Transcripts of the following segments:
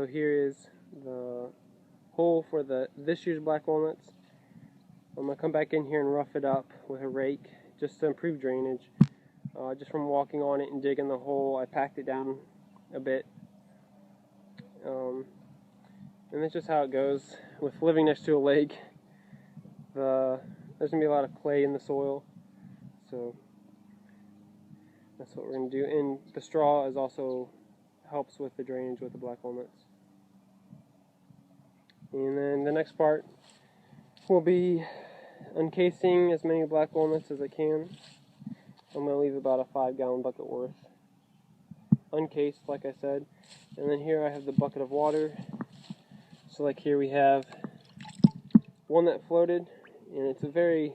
here is the hole for this year's black walnuts. I'm going to come back in here and rough it up with a rake just to improve drainage. Just from walking on it and digging the hole, I packed it down a bit. And that's just how it goes. With living next to a lake, there's going to be a lot of clay in the soil. So that's what we're going to do. And the straw also helps with the drainage with the black walnuts. And then the next part will be uncasing as many black walnuts as I can. I'm going to leave about a 5-gallon bucket worth uncased, like I said. And then here I have the bucket of water. So like here we have one that floated, and it's very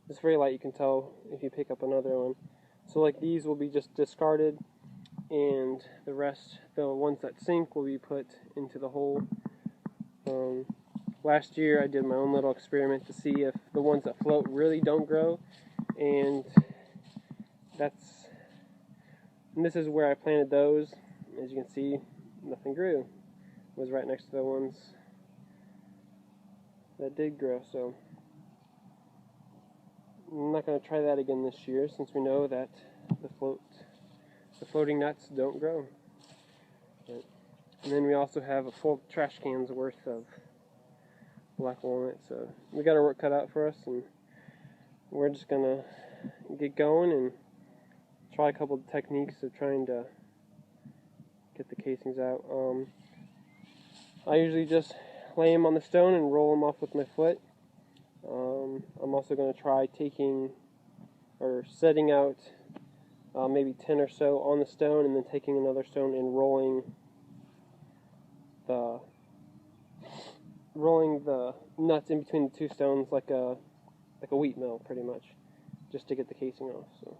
light, you can tell if you pick up another one. So like these will be just discarded, and the rest, the ones that sink, will be put into the hole. Last year I did my own little experiment to see if the ones that float really don't grow, and this is where I planted those. As you can see, nothing grew. It was right next to the ones that did grow, so I'm not going to try that again this year, since we know that the floating nuts don't grow. And then we also have a full trash can's worth of black walnut, so we got our work cut out for us, and we're just going to get going and try a couple of techniques of trying to get the casings out. I usually just lay them on the stone and roll them off with my foot. I'm also going to try setting out maybe 10 or so on the stone, and then taking another stone and rolling the nuts in between the two stones like a wheat mill, pretty much, just to get the casing off. So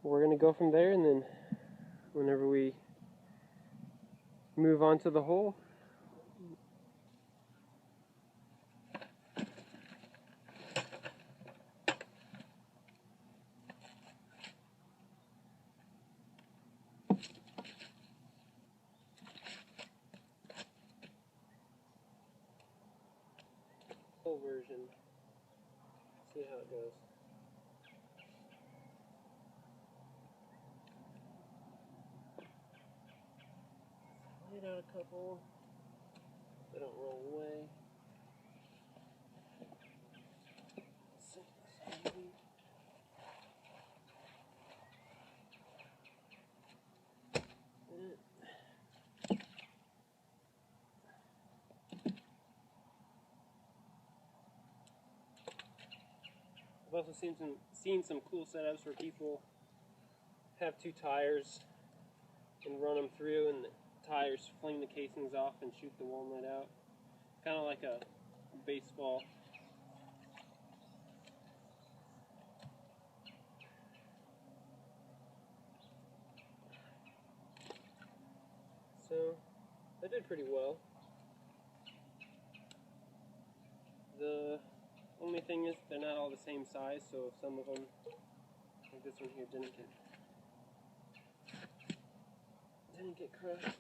we're going to go from there, and then whenever we move on to the hole, whole version, see how it goes. Laid out a couple, they don't roll away. I've also seen some cool setups where people have two tires and run them through, and the tires fling the casings off and shoot the walnut out. Kind of like a baseball. So I did pretty well. The only thing is they're not all the same size, so if some of them, like this one here, didn't get crushed.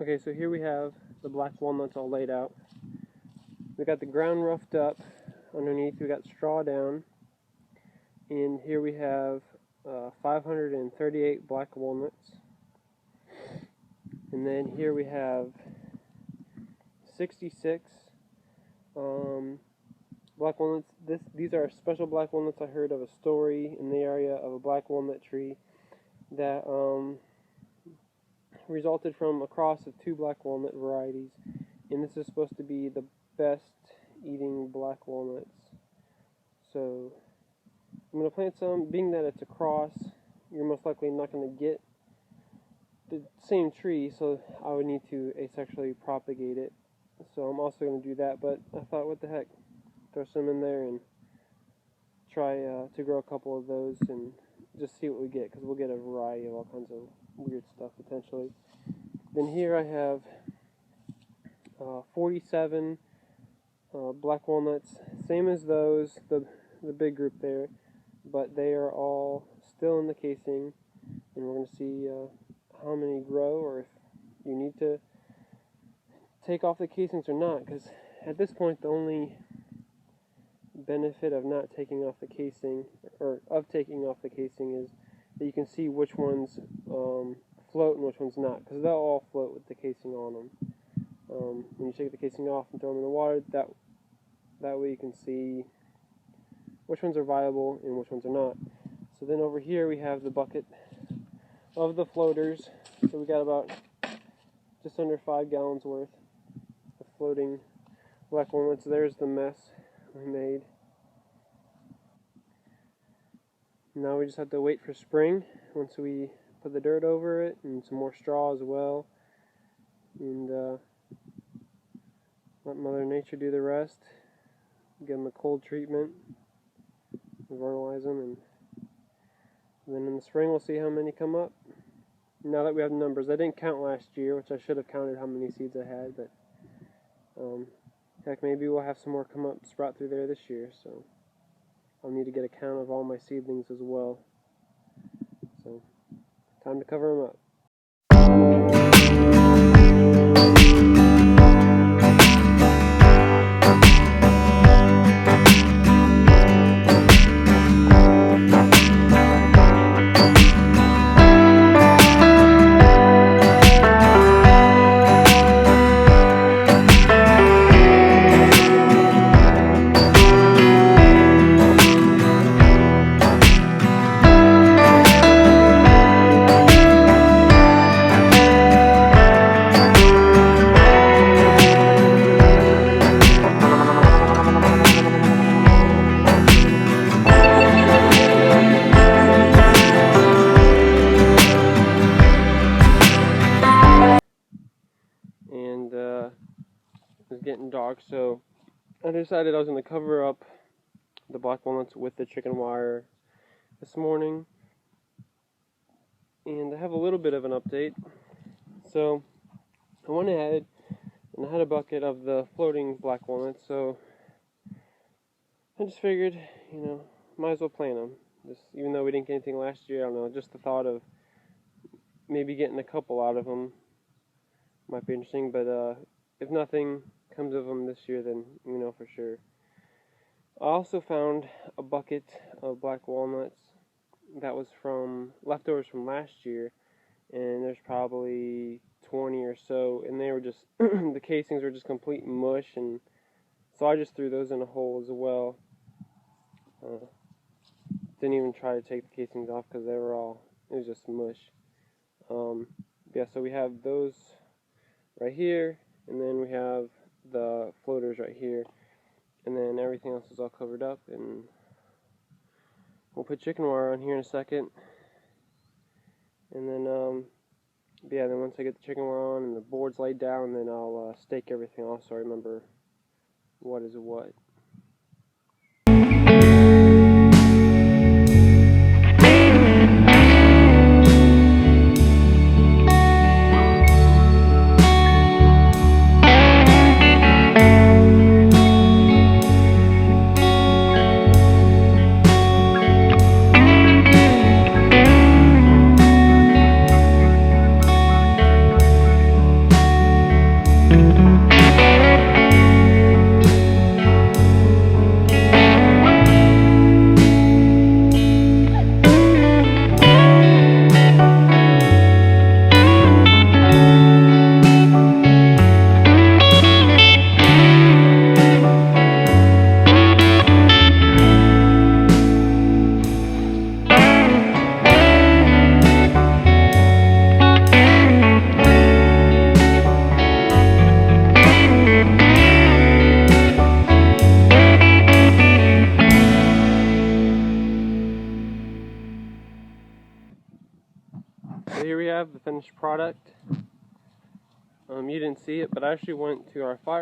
Okay, so here we have the black walnuts all laid out. We got the ground roughed up underneath. We got straw down, and here we have 538 black walnuts, and then here we have 66 black walnuts. These are special black walnuts. I heard of a story in the area of a black walnut tree that resulted from a cross of two black walnut varieties, and this is supposed to be the best eating black walnuts. So I'm going to plant some. Being that it's a cross, you're most likely not going to get the same tree, so I would need to asexually propagate it. So I'm also going to do that, but I thought, what the heck, throw some in there and try to grow a couple of those and just see what we get, because we'll get a variety of all kinds of weird stuff potentially. Then here I have 47 black walnuts, same as those, the big group there, but they are all still in the casing, and we're going to see how many grow, or if you need to take off the casings or not, because at this point the only benefit of not taking off the casing, or of taking off the casing, is that you can see which ones float and which ones not, because they'll all float with the casing on them. When you take the casing off and throw them in the water, that way you can see which ones are viable and which ones are not. So then over here we have the bucket of the floaters. So we got about just under 5 gallons worth of floating black walnuts. There's the mess we made. Now we just have to wait for spring, once we put the dirt over it and some more straw as well, and let Mother Nature do the rest. Give them a cold treatment, vernalize them, and then in the spring we'll see how many come up. Now that we have the numbers, I didn't count last year, which I should have counted how many seeds I had, but heck, maybe we'll have some more come up, sprout through there this year, so I'll need to get a count of all my seedlings as well. So, time to cover them up. And it was getting dark, so I decided I was going to cover up the black walnuts with the chicken wire this morning. And I have a little bit of an update. So I went ahead and I had a bucket of the floating black walnuts, so I just figured, might as well plant them. Just, even though we didn't get anything last year, I don't know, just the thought of maybe getting a couple out of them might be interesting, but if nothing comes of them this year, then we know for sure. I also found a bucket of black walnuts that was from leftovers from last year, and there's probably 20 or so, and they were just the casings were just complete mush, and so I just threw those in a hole as well. Didn't even try to take the casings off because it was just mush. Yeah, so we have those right here, and then we have the floaters right here, and then everything else is all covered up, and we'll put chicken wire on here in a second, and then then once I get the chicken wire on and the board's laid down, then I'll stake everything off so I remember what is what. So here we have the finished product. You didn't see it, but I actually went to our fire